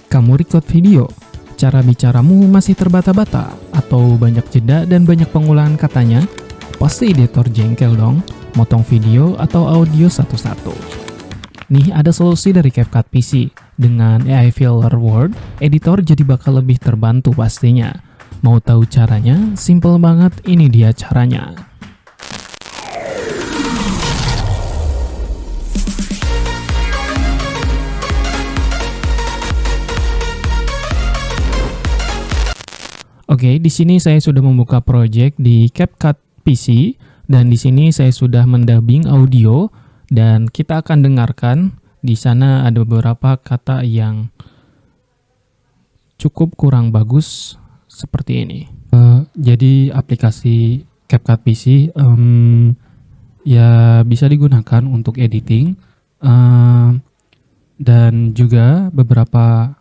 Kamu record video, cara bicaramu masih terbata-bata, atau banyak jeda dan banyak pengulangan katanya? Pasti editor jengkel dong, motong video atau audio satu-satu. Nih ada solusi dari CapCut PC. Dengan AI Filler Word, editor jadi bakal lebih terbantu pastinya. Mau tahu caranya? Simple banget, ini dia caranya. Oke, di sini saya sudah membuka project di CapCut PC dan di sini saya sudah mendubbing audio dan kita akan dengarkan. Di sana ada beberapa kata yang cukup kurang bagus seperti ini. Jadi aplikasi CapCut PC ya bisa digunakan untuk editing dan juga beberapa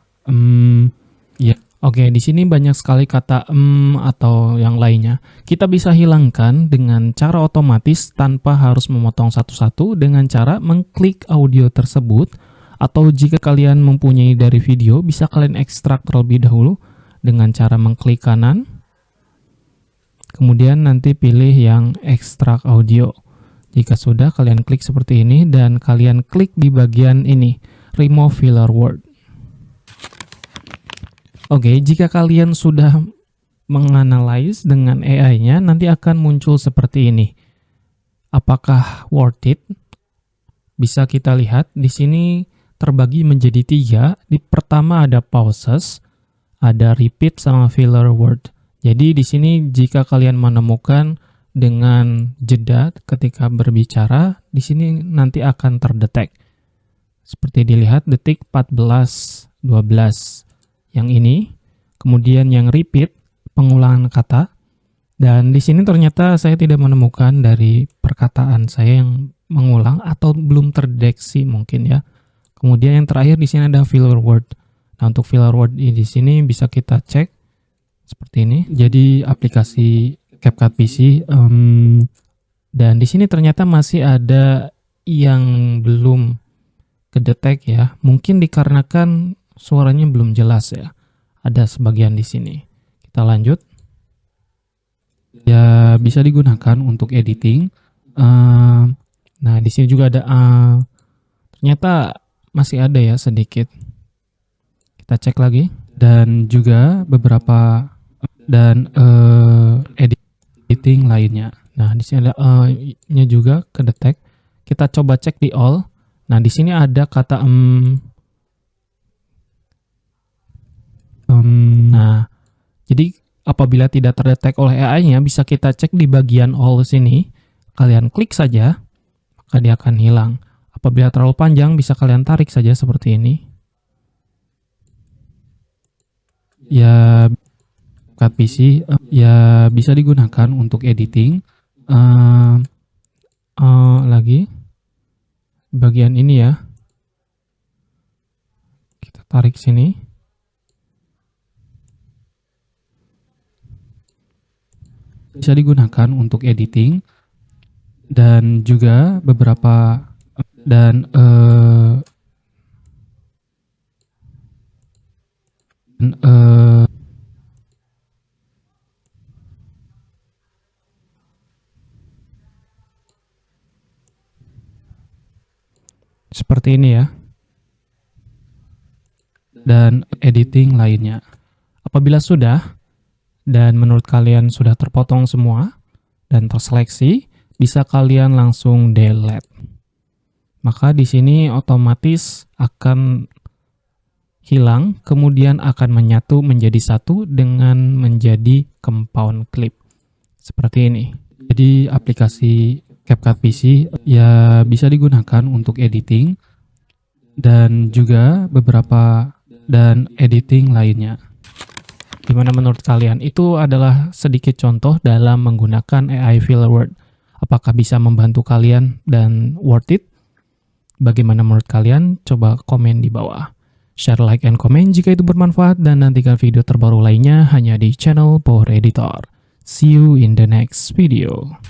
ya. Oke, di sini banyak sekali kata atau yang lainnya. Kita bisa hilangkan dengan cara otomatis tanpa harus memotong satu-satu dengan cara mengklik audio tersebut, atau jika kalian mempunyai dari video, bisa kalian ekstrak terlebih dahulu dengan cara mengklik kanan. Kemudian nanti pilih yang ekstrak audio. Jika sudah, kalian klik seperti ini dan kalian klik di bagian ini, remove filler word. Oke, jika kalian sudah menganalisis dengan AI-nya, nanti akan muncul seperti ini. Apakah worth it? Bisa kita lihat di sini terbagi menjadi 3. Di pertama ada pauses, ada repeat sama filler word. Jadi di sini jika kalian menemukan dengan jeda ketika berbicara, di sini nanti akan terdetek. Seperti dilihat detik 14, 12. Yang ini, kemudian yang repeat, pengulangan kata, dan di sini ternyata saya tidak menemukan dari perkataan saya yang mengulang atau belum terdeteksi mungkin ya. Kemudian yang terakhir di sini ada filler word. Nah, untuk filler word di sini bisa kita cek seperti ini. Jadi aplikasi CapCut PC dan di sini ternyata masih ada yang belum kedetek ya. Mungkin dikarenakan suaranya belum jelas ya. Ada sebagian di sini. Kita lanjut. Ya bisa digunakan untuk editing. Nah di sini juga ada. Ternyata masih ada ya sedikit. Kita cek lagi. Dan juga beberapa dan editing lainnya. Nah di sini ada nya juga kedetek. Kita coba cek di all. Nah di sini ada kata nah, jadi apabila tidak terdetek oleh AI-nya, bisa kita cek di bagian all sini. Kalian klik saja, maka dia akan hilang. Apabila terlalu panjang, bisa kalian tarik saja seperti ini. Ya, CapCut PC ya bisa digunakan untuk editing. Lagi bagian ini ya, kita tarik sini. Bisa digunakan untuk editing dan juga beberapa dan seperti ini ya, dan editing lainnya. Apabila sudah dan menurut kalian sudah terpotong semua dan terseleksi, bisa kalian langsung delete. Maka di sini otomatis akan hilang, kemudian akan menyatu menjadi satu dengan menjadi compound clip. Seperti ini. Jadi aplikasi CapCut PC ya bisa digunakan untuk editing dan juga beberapa dan editing lainnya. Gimana menurut kalian? Itu adalah sedikit contoh dalam menggunakan AI Filler Word. Apakah bisa membantu kalian dan worth it? Bagaimana menurut kalian? Coba komen di bawah. Share, like, and comment jika itu bermanfaat, dan nantikan video terbaru lainnya hanya di channel Power Editor. See you in the next video.